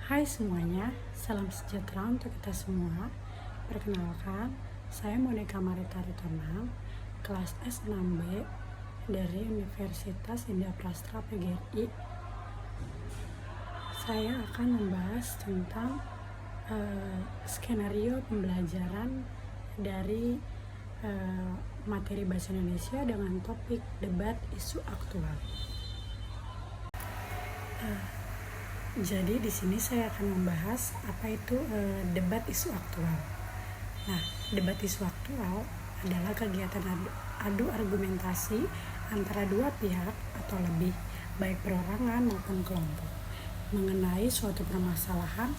Hai semuanya, salam sejahtera untuk kita semua. Perkenalkan, saya Monica Marita Ritonang, kelas S6B dari Universitas Indah Prastra PGRI. Saya akan membahas tentang skenario pembelajaran dari materi Bahasa Indonesia dengan topik debat isu aktual. Jadi di sini saya akan membahas apa itu debat isu aktual. Nah, debat isu aktual adalah kegiatan adu argumentasi antara dua pihak atau lebih, baik perorangan maupun kelompok, mengenai suatu permasalahan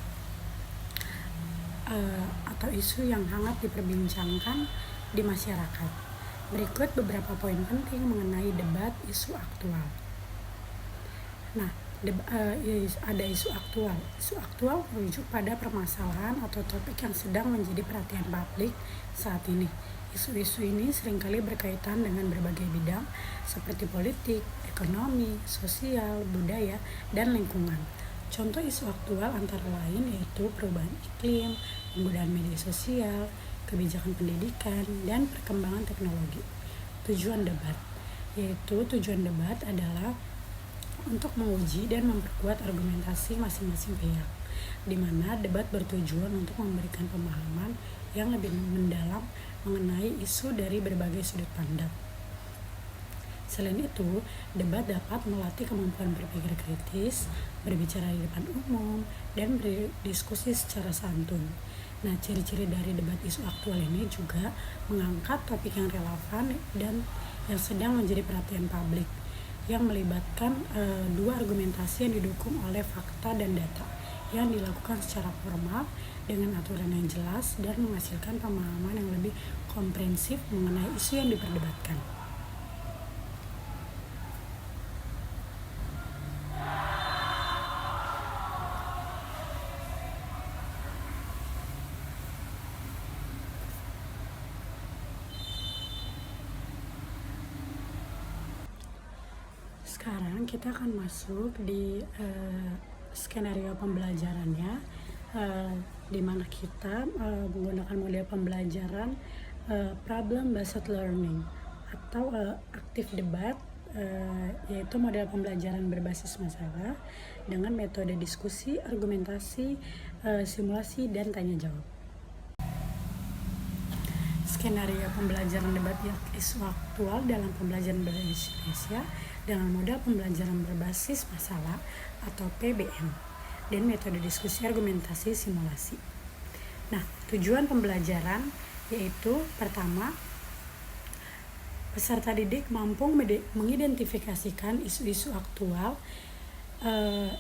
atau isu yang hangat diperbincangkan di masyarakat. Berikut beberapa poin penting mengenai debat isu aktual. Nah, ada isu aktual. Isu aktual merujuk pada permasalahan atau topik yang sedang menjadi perhatian publik saat ini. Isu-isu ini seringkali berkaitan dengan berbagai bidang seperti politik, ekonomi, sosial, budaya, dan lingkungan. Contoh isu aktual antara lain yaitu perubahan iklim, penggunaan media sosial, kebijakan pendidikan, dan perkembangan teknologi. Tujuan debat adalah untuk menguji dan memperkuat argumentasi masing-masing pihak, di mana debat bertujuan untuk memberikan pemahaman yang lebih mendalam mengenai isu dari berbagai sudut pandang. Selain itu, debat dapat melatih kemampuan berpikir kritis, berbicara di depan umum, dan berdiskusi secara santun. Nah, ciri-ciri dari debat isu aktual ini juga mengangkat topik yang relevan dan yang sedang menjadi perhatian publik, yang melibatkan dua argumentasi yang didukung oleh fakta dan data yang dilakukan secara formal dengan aturan yang jelas dan menghasilkan pemahaman yang lebih komprehensif mengenai isu yang diperdebatkan. Sekarang kita akan masuk di skenario pembelajarannya, di mana kita menggunakan model pembelajaran problem based learning atau aktif debat, yaitu model pembelajaran berbasis masalah dengan metode diskusi, argumentasi, simulasi, dan tanya jawab. Skenario pembelajaran debat isu aktual dalam pembelajaran bahasa Indonesia dengan model pembelajaran berbasis masalah atau PBM dan metode diskusi argumentasi simulasi. Nah, tujuan pembelajaran yaitu pertama, peserta didik mampu mengidentifikasikan isu-isu aktual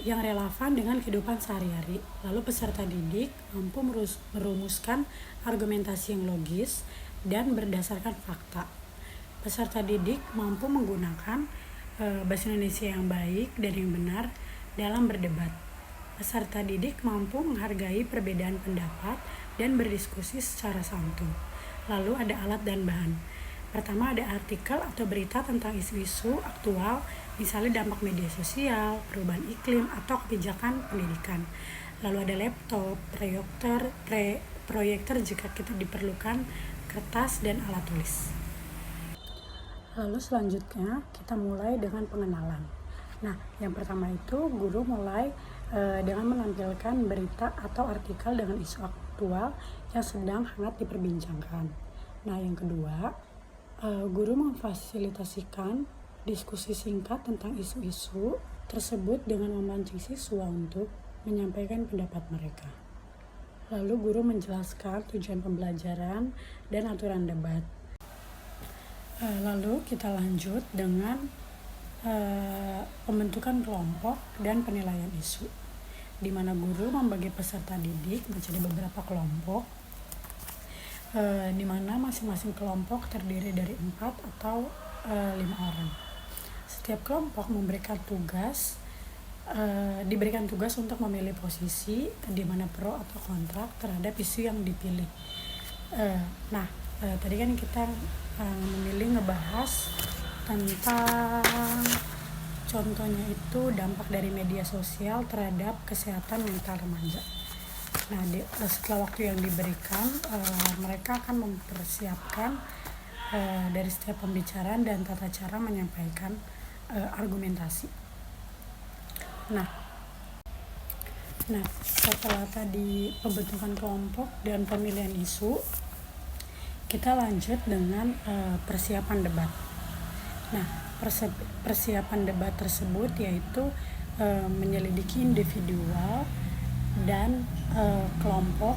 yang relevan dengan kehidupan sehari-hari. Lalu peserta didik mampu merumuskan argumentasi yang logis dan berdasarkan fakta. Peserta didik mampu menggunakan bahasa Indonesia yang baik dan yang benar dalam berdebat. Peserta didik mampu menghargai perbedaan pendapat dan berdiskusi secara santun. Lalu ada alat dan bahan. Pertama ada artikel atau berita tentang isu-isu aktual, misalnya dampak media sosial, perubahan iklim, atau kebijakan pendidikan. Lalu ada laptop, proyektor jika kita diperlukan, kertas, dan alat tulis. Lalu selanjutnya kita mulai dengan pengenalan. Nah, yang pertama itu guru mulai dengan menampilkan berita atau artikel dengan isu aktual yang sedang hangat diperbincangkan. Nah, yang kedua, guru memfasilitasikan diskusi singkat tentang isu-isu tersebut dengan memancing siswa untuk menyampaikan pendapat mereka. Lalu guru menjelaskan tujuan pembelajaran dan aturan debat. Lalu kita lanjut dengan pembentukan kelompok dan penilaian isu, di mana guru membagi peserta didik menjadi beberapa kelompok, di mana masing-masing kelompok terdiri dari 4 atau 5 orang. Setiap kelompok diberikan tugas untuk memilih posisi di mana pro atau kontra terhadap isu yang dipilih. Tadi kan kita memilih ngebahas tentang contohnya itu dampak dari media sosial terhadap kesehatan mental remaja. Nah, setelah waktu yang diberikan, mereka akan mempersiapkan dari setiap pembicaraan dan tata cara menyampaikan argumentasi. Nah, setelah tadi pembentukan kelompok dan pemilihan isu, kita lanjut dengan persiapan debat. Nah, persiapan debat tersebut yaitu menyelidiki individual dan kelompok,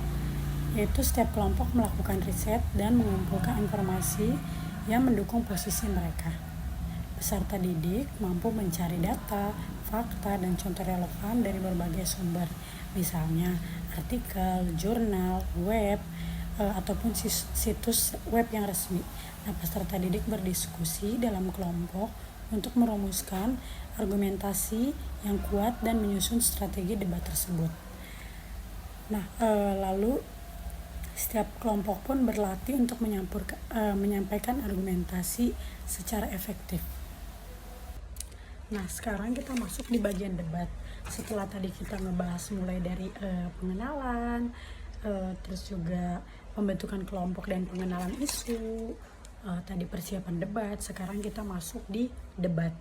yaitu setiap kelompok melakukan riset dan mengumpulkan informasi yang mendukung posisi mereka. Peserta didik mampu mencari data, fakta, dan contoh relevan dari berbagai sumber, misalnya artikel, jurnal, web, ataupun situs web yang resmi. Nah, peserta didik berdiskusi dalam kelompok untuk merumuskan argumentasi yang kuat dan menyusun strategi debat tersebut. Nah, lalu setiap kelompok pun berlatih untuk menyampaikan argumentasi secara efektif. Nah, sekarang kita masuk di bagian debat. Setelah tadi kita ngebahas mulai dari pengenalan, terus juga pembentukan kelompok dan pengenalan isu, tadi persiapan debat, sekarang kita masuk di debat.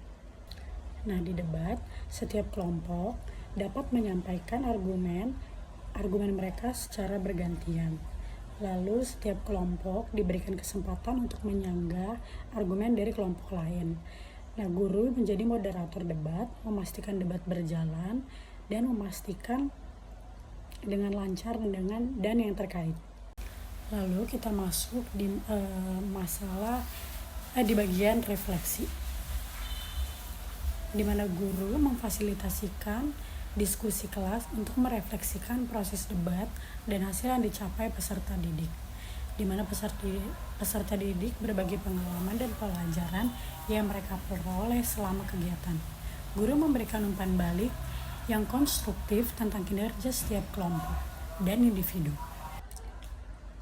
Nah, di debat, setiap kelompok dapat menyampaikan argumen mereka secara bergantian. Lalu setiap kelompok diberikan kesempatan untuk menyanggah argumen dari kelompok lain. Nah, guru menjadi moderator debat, memastikan debat berjalan, dan memastikan dengan lancar dan yang terkait. Lalu kita masuk di di bagian refleksi, di mana guru memfasilitasikan diskusi kelas untuk merefleksikan proses debat dan hasil yang dicapai peserta didik, di mana peserta didik berbagi pengalaman dan pelajaran yang mereka peroleh selama kegiatan. Guru memberikan umpan balik yang konstruktif tentang kinerja setiap kelompok dan individu.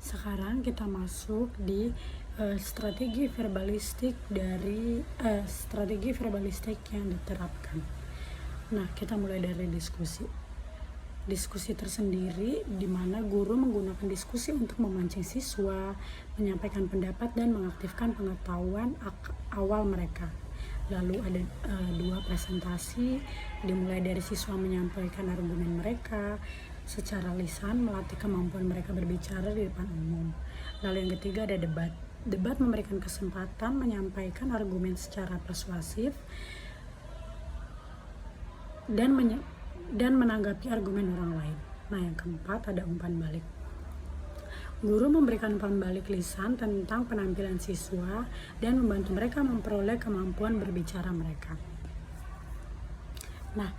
Sekarang kita masuk di strategi verbalistik yang diterapkan. Nah, kita mulai dari diskusi tersendiri, di mana guru menggunakan diskusi untuk memancing siswa, menyampaikan pendapat dan mengaktifkan pengetahuan awal mereka. Lalu ada 2 presentasi, dimulai dari siswa menyampaikan argumen mereka secara lisan, melatih kemampuan mereka berbicara di depan umum. Lalu yang ketiga ada debat. Debat memberikan kesempatan menyampaikan argumen secara persuasif dan menanggapi argumen orang lain. Nah, yang keempat ada umpan balik. Guru memberikan umpan balik lisan tentang penampilan siswa dan membantu mereka memperoleh kemampuan berbicara mereka. Nah,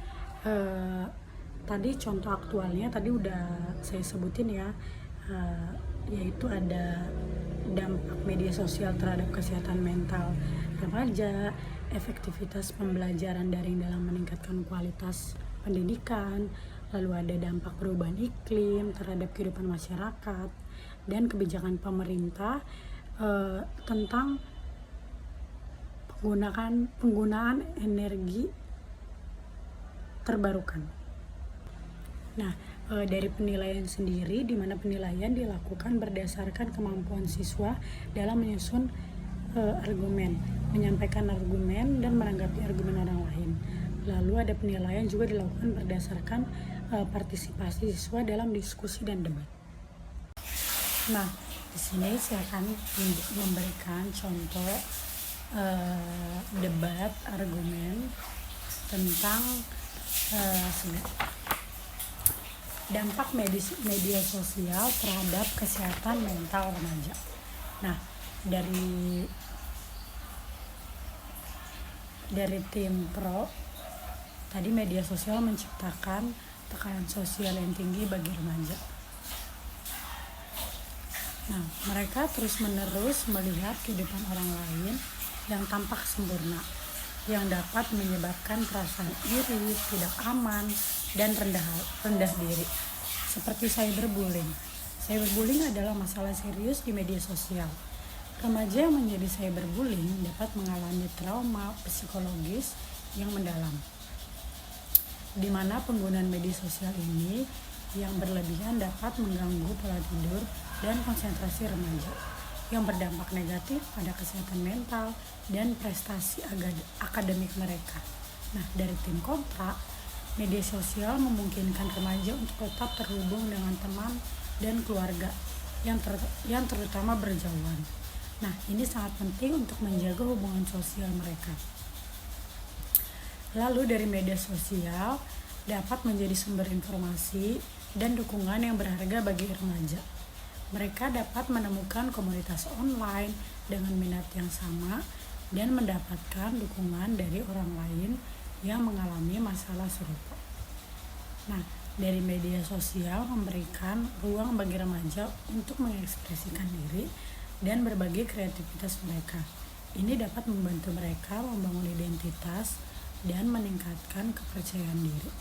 tadi contoh aktualnya tadi udah saya sebutin ya, yaitu ada dampak media sosial terhadap kesehatan mental remaja, efektivitas pembelajaran daring dalam meningkatkan kualitas pendidikan, lalu ada dampak perubahan iklim terhadap kehidupan masyarakat, dan kebijakan pemerintah tentang penggunaan energi terbarukan. Nah, dari penilaian sendiri, di mana penilaian dilakukan berdasarkan kemampuan siswa dalam menyusun argumen, menyampaikan argumen, dan menanggapi argumen orang lain. Lalu ada penilaian juga dilakukan berdasarkan partisipasi siswa dalam diskusi dan debat. Nah, di sini saya akan memberikan contoh debat argumen tentang dampak media sosial terhadap kesehatan mental remaja. Nah, dari tim pro tadi, media sosial menciptakan tekanan sosial yang tinggi bagi remaja. Nah, mereka terus-menerus melihat kehidupan orang lain yang tampak sempurna, yang dapat menyebabkan perasaan iri, tidak aman, dan rendah diri. Seperti cyberbullying. Cyberbullying adalah masalah serius di media sosial. Remaja yang menjadi cyberbullying dapat mengalami trauma psikologis yang mendalam, di mana penggunaan media sosial ini yang berlebihan dapat mengganggu pola tidur dan konsentrasi remaja, yang berdampak negatif pada kesehatan mental dan prestasi akademik mereka. Nah, dari tim Kontra, media sosial memungkinkan remaja untuk tetap terhubung dengan teman dan keluarga yang terutama berjauhan. Nah, ini sangat penting untuk menjaga hubungan sosial mereka. Lalu dari media sosial dapat menjadi sumber informasi dan dukungan yang berharga bagi remaja. Mereka dapat menemukan komunitas online dengan minat yang sama dan mendapatkan dukungan dari orang lain yang mengalami masalah serupa. Nah, dari media sosial memberikan ruang bagi remaja untuk mengekspresikan diri dan berbagi kreativitas mereka. Ini dapat membantu mereka membangun identitas dan meningkatkan kepercayaan diri.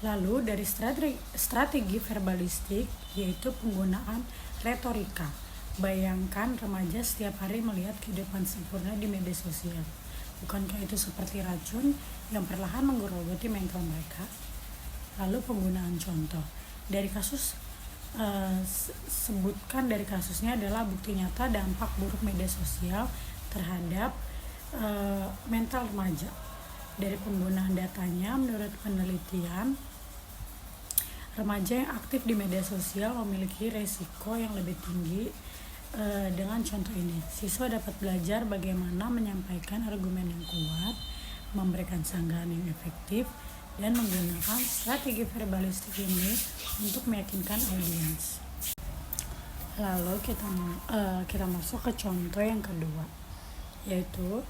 Lalu dari strategi verbalistik, yaitu penggunaan retorika. Bayangkan remaja setiap hari melihat kehidupan sempurna di media sosial. Bukankah itu seperti racun yang perlahan menggerogoti mental mereka? Lalu penggunaan contoh. Dari kasus sebutkan dari kasusnya adalah bukti nyata dampak buruk media sosial terhadap mental remaja. Dari penggunaan datanya, menurut penelitian, remaja yang aktif di media sosial memiliki resiko yang lebih tinggi. Dengan contoh ini, siswa dapat belajar bagaimana menyampaikan argumen yang kuat, memberikan sanggahan yang efektif, dan menggunakan strategi verbalistik ini untuk meyakinkan audiens. Lalu kita masuk ke contoh yang kedua, yaitu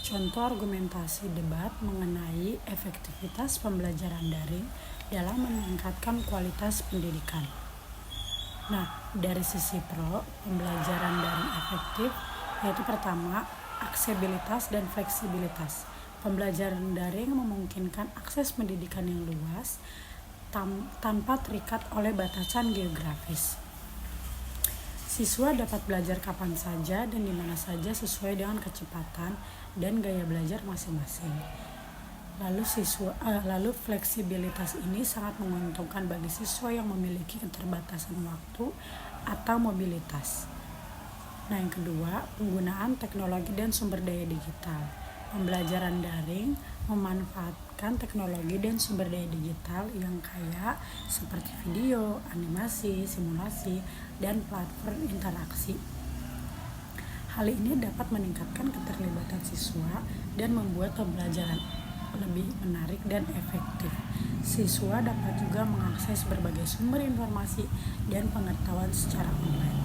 contoh argumentasi debat mengenai efektivitas pembelajaran daring dalam meningkatkan kualitas pendidikan. Nah, dari sisi pro, pembelajaran daring efektif yaitu pertama, aksesibilitas dan fleksibilitas. Pembelajaran daring memungkinkan akses pendidikan yang luas tanpa terikat oleh batasan geografis. Siswa dapat belajar kapan saja dan di mana saja sesuai dengan kecepatan dan gaya belajar masing-masing. Lalu fleksibilitas ini sangat menguntungkan bagi siswa yang memiliki keterbatasan waktu atau mobilitas. Nah, yang kedua, penggunaan teknologi dan sumber daya digital. Pembelajaran daring memanfaatkan teknologi dan sumber daya digital yang kaya seperti video, animasi, simulasi, dan platform interaksi. Hal ini dapat meningkatkan keterlibatan siswa dan membuat pembelajaran lebih menarik dan efektif. Siswa dapat juga mengakses berbagai sumber informasi dan pengetahuan secara online.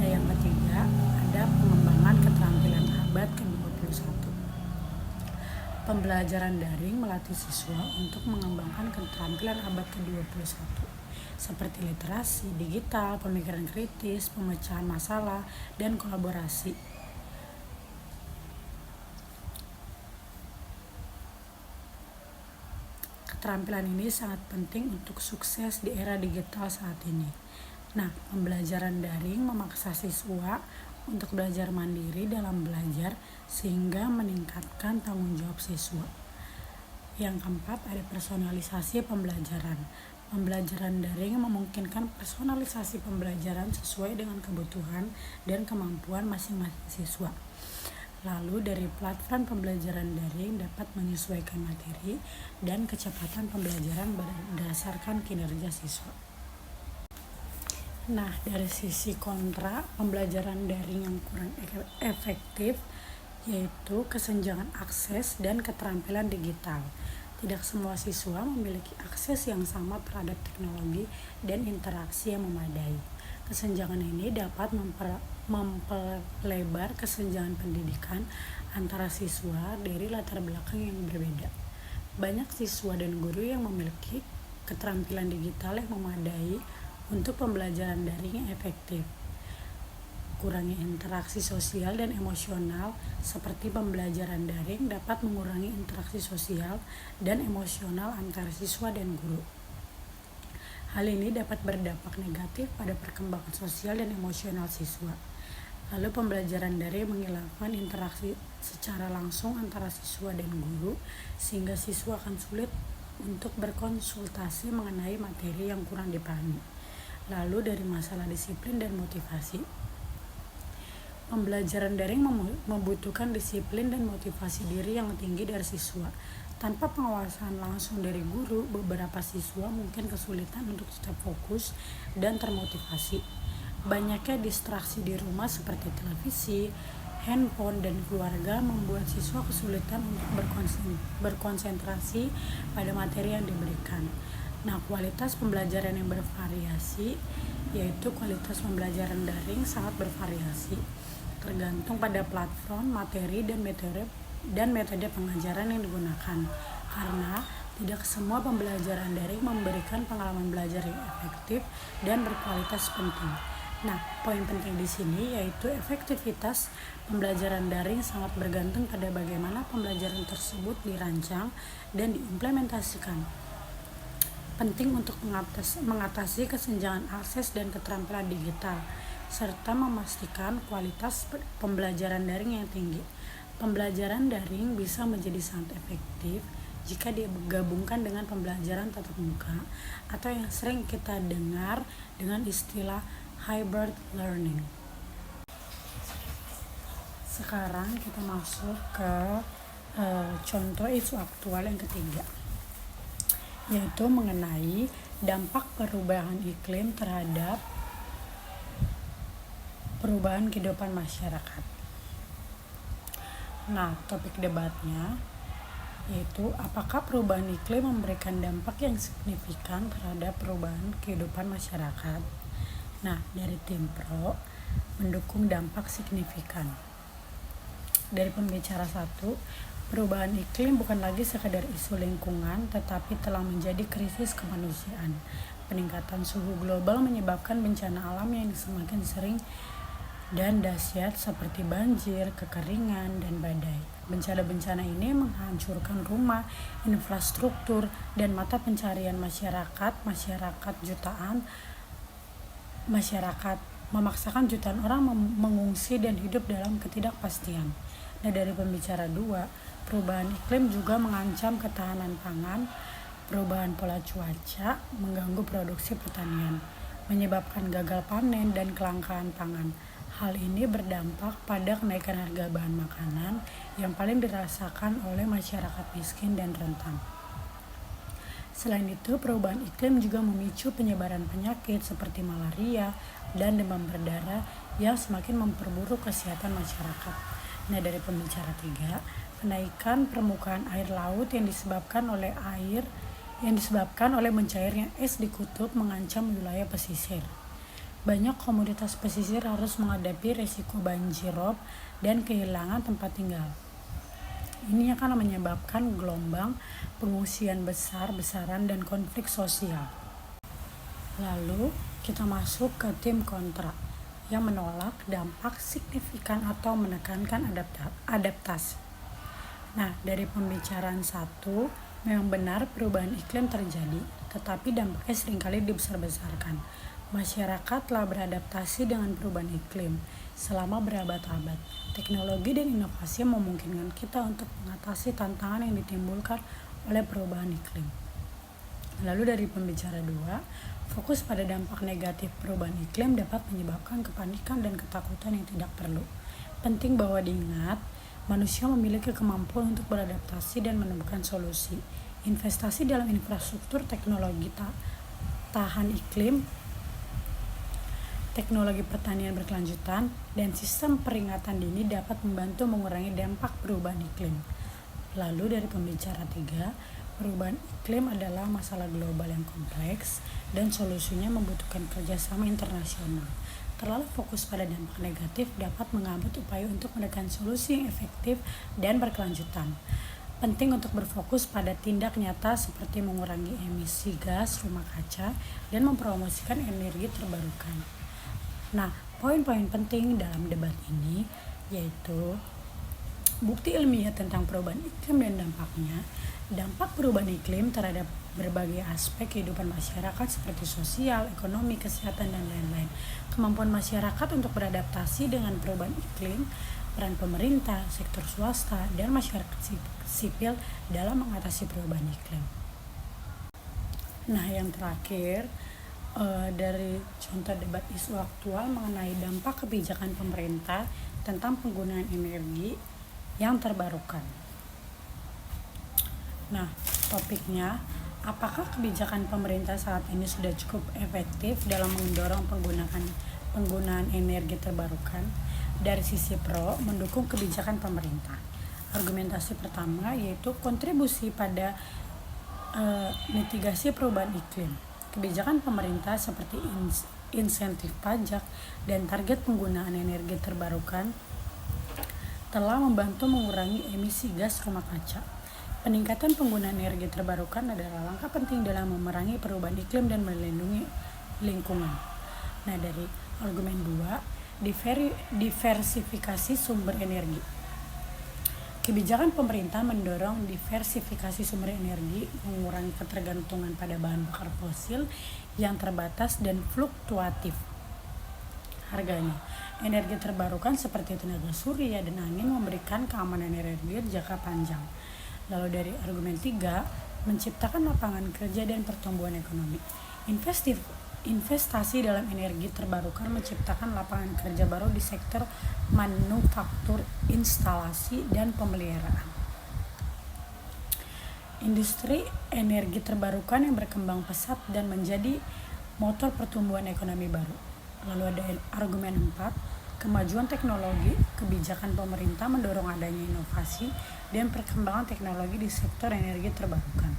Nah, yang ketiga, ada pengembangan keterampilan abad ke-21. Pembelajaran daring melatih siswa untuk mengembangkan keterampilan abad ke-21 seperti literasi digital, pemikiran kritis, pemecahan masalah, dan kolaborasi. Keterampilan ini sangat penting untuk sukses di era digital saat ini. Nah, pembelajaran daring memaksa siswa untuk belajar mandiri dalam belajar sehingga meningkatkan tanggung jawab siswa. Yang keempat, ada personalisasi pembelajaran. Pembelajaran daring memungkinkan personalisasi pembelajaran sesuai dengan kebutuhan dan kemampuan masing-masing siswa. Lalu dari platform pembelajaran daring dapat menyesuaikan materi dan kecepatan pembelajaran berdasarkan kinerja siswa. Nah, dari sisi kontra, pembelajaran daring yang kurang efektif yaitu kesenjangan akses dan keterampilan digital. Tidak semua siswa memiliki akses yang sama terhadap teknologi dan interaksi yang memadai. Kesenjangan ini dapat memperlebar kesenjangan pendidikan antara siswa dari latar belakang yang berbeda. Banyak siswa dan guru yang memiliki keterampilan digital yang memadai untuk pembelajaran daring yang efektif. Kurangnya interaksi sosial dan emosional seperti pembelajaran daring dapat mengurangi interaksi sosial dan emosional antara siswa dan guru. Hal ini dapat berdampak negatif pada perkembangan sosial dan emosional siswa. Lalu pembelajaran daring menghilangkan interaksi secara langsung antara siswa dan guru, sehingga siswa akan sulit untuk berkonsultasi mengenai materi yang kurang dipahami. Lalu dari masalah disiplin dan motivasi. Pembelajaran daring membutuhkan disiplin dan motivasi diri yang tinggi dari siswa. Tanpa pengawasan langsung dari guru, beberapa siswa mungkin kesulitan untuk tetap fokus dan termotivasi. Banyaknya distraksi di rumah seperti televisi, handphone, dan keluarga membuat siswa kesulitan untuk berkonsentrasi pada materi yang diberikan. Nah, kualitas pembelajaran yang bervariasi, yaitu kualitas pembelajaran daring sangat bervariasi, tergantung pada platform, materi, dan metode pengajaran yang digunakan. Karena tidak semua pembelajaran daring memberikan pengalaman belajar yang efektif dan berkualitas penting. Nah, poin penting di sini yaitu efektivitas pembelajaran daring sangat bergantung pada bagaimana pembelajaran tersebut dirancang dan diimplementasikan. Penting untuk mengatasi kesenjangan akses dan keterampilan digital, serta memastikan kualitas pembelajaran daring yang tinggi. Pembelajaran daring bisa menjadi sangat efektif jika digabungkan dengan pembelajaran tatap muka atau yang sering kita dengar dengan istilah hybrid learning. Sekarang kita masuk ke contoh isu aktual yang ketiga, yaitu mengenai dampak perubahan iklim terhadap perubahan kehidupan masyarakat. Nah, topik debatnya yaitu apakah perubahan iklim memberikan dampak yang signifikan terhadap perubahan kehidupan masyarakat. Nah, dari tim pro mendukung dampak signifikan. Dari pembicara 1, perubahan iklim bukan lagi sekadar isu lingkungan, tetapi telah menjadi krisis kemanusiaan. Peningkatan suhu global menyebabkan bencana alam yang semakin sering dan dahsyat seperti banjir, kekeringan, dan badai. Bencana-bencana ini menghancurkan rumah, infrastruktur, dan mata pencarian masyarakat memaksakan jutaan orang mengungsi dan hidup dalam ketidakpastian. Nah, dari pembicara 2, perubahan iklim juga mengancam ketahanan pangan. Perubahan pola cuaca mengganggu produksi pertanian, menyebabkan gagal panen dan kelangkaan pangan. Hal ini berdampak pada kenaikan harga bahan makanan yang paling dirasakan oleh masyarakat miskin dan rentan. Selain itu, perubahan iklim juga memicu penyebaran penyakit seperti malaria dan demam berdarah yang semakin memperburuk kesehatan masyarakat. Nah, dari pembicara 3, kenaikan permukaan air laut yang disebabkan oleh mencairnya es di kutub mengancam wilayah pesisir. Banyak komunitas pesisir harus menghadapi resiko banjirop dan kehilangan tempat tinggal. Ini akan menyebabkan gelombang pengungsian besar-besaran dan konflik sosial. Lalu kita masuk ke tim kontra yang menolak dampak signifikan atau menekankan adaptasi. Nah, dari pembicaraan 1, memang benar perubahan iklim terjadi, tetapi dampaknya seringkali dibesar-besarkan. Masyarakat telah beradaptasi dengan perubahan iklim selama berabad-abad. Teknologi dan inovasi memungkinkan kita untuk mengatasi tantangan yang ditimbulkan oleh perubahan iklim. Lalu dari pembicara 2, fokus pada dampak negatif perubahan iklim dapat menyebabkan kepanikan dan ketakutan yang tidak perlu. Penting bahwa diingat, manusia memiliki kemampuan untuk beradaptasi dan menemukan solusi. Investasi dalam infrastruktur teknologi tahan iklim, teknologi pertanian berkelanjutan, dan sistem peringatan dini dapat membantu mengurangi dampak perubahan iklim. Lalu dari pembicara 3, perubahan iklim adalah masalah global yang kompleks dan solusinya membutuhkan kerjasama internasional. Terlalu fokus pada dampak negatif dapat menghambat upaya untuk menekan solusi yang efektif dan berkelanjutan. Penting untuk berfokus pada tindak nyata seperti mengurangi emisi gas rumah kaca dan mempromosikan energi terbarukan. Nah, poin-poin penting dalam debat ini yaitu Bukti ilmiah tentang perubahan iklim dan dampaknya. Dampak perubahan iklim terhadap berbagai aspek kehidupan masyarakat seperti sosial, ekonomi, kesehatan, dan lain-lain. Kemampuan masyarakat untuk beradaptasi dengan perubahan iklim, peran pemerintah, sektor swasta, dan masyarakat sipil dalam mengatasi perubahan iklim. Nah, yang terakhir, dari contoh debat isu aktual mengenai dampak kebijakan pemerintah tentang penggunaan energi yang terbarukan. Nah, topiknya, apakah kebijakan pemerintah saat ini sudah cukup efektif dalam mendorong penggunaan energi terbarukan? Dari sisi pro, mendukung kebijakan pemerintah. Argumentasi pertama yaitu kontribusi pada mitigasi perubahan iklim. Kebijakan pemerintah seperti insentif pajak dan target penggunaan energi terbarukan telah membantu mengurangi emisi gas rumah kaca. Peningkatan penggunaan energi terbarukan adalah langkah penting dalam memerangi perubahan iklim dan melindungi lingkungan. Nah, dari argumen 2, diversifikasi sumber energi. Kebijakan pemerintah mendorong diversifikasi sumber energi, mengurangi ketergantungan pada bahan bakar fosil yang terbatas dan fluktuatif harganya. Energi terbarukan seperti tenaga surya dan angin memberikan keamanan energi jangka panjang. Lalu dari argumen 3, menciptakan lapangan kerja dan pertumbuhan ekonomi. Investasi dalam energi terbarukan menciptakan lapangan kerja baru di sektor manufaktur, instalasi, dan pemeliharaan. Industri energi terbarukan yang berkembang pesat dan menjadi motor pertumbuhan ekonomi baru. Lalu ada argumen 4, kemajuan teknologi. Kebijakan pemerintah mendorong adanya inovasi dan perkembangan teknologi di sektor energi terbarukan,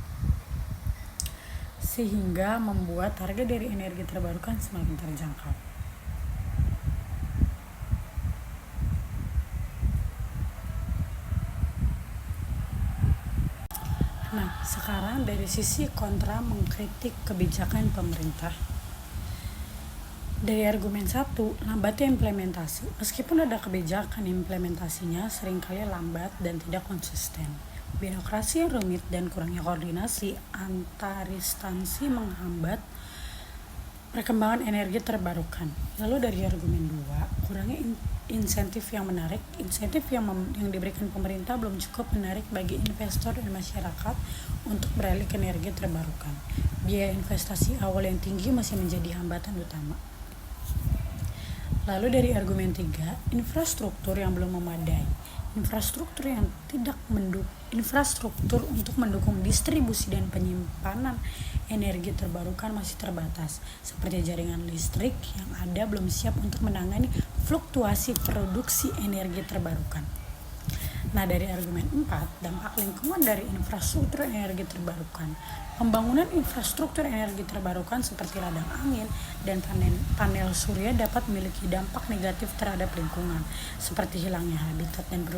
sehingga membuat harga dari energi terbarukan semakin terjangkau. Nah, sekarang dari sisi kontra mengkritik kebijakan pemerintah. Dari argumen 1, lambatnya implementasi. Meskipun ada kebijakan, implementasinya seringkali lambat dan tidak konsisten. Birokrasi yang rumit dan kurangnya koordinasi antar instansi menghambat perkembangan energi terbarukan. Lalu dari argumen 2, kurangnya insentif yang menarik. Insentif yang diberikan pemerintah belum cukup menarik bagi investor dan masyarakat untuk beralih ke energi terbarukan. Biaya investasi awal yang tinggi masih menjadi hambatan utama. Lalu dari argumen 3, infrastruktur yang belum memadai. Infrastruktur untuk mendukung distribusi dan penyimpanan energi terbarukan masih terbatas, seperti jaringan listrik yang ada belum siap untuk menangani fluktuasi produksi energi terbarukan. Nah, dari argumen 4, dampak lingkungan dari infrastruktur energi terbarukan. Pembangunan infrastruktur energi terbarukan seperti ladang angin dan panel surya dapat memiliki dampak negatif terhadap lingkungan, seperti hilangnya habitat dan perubahan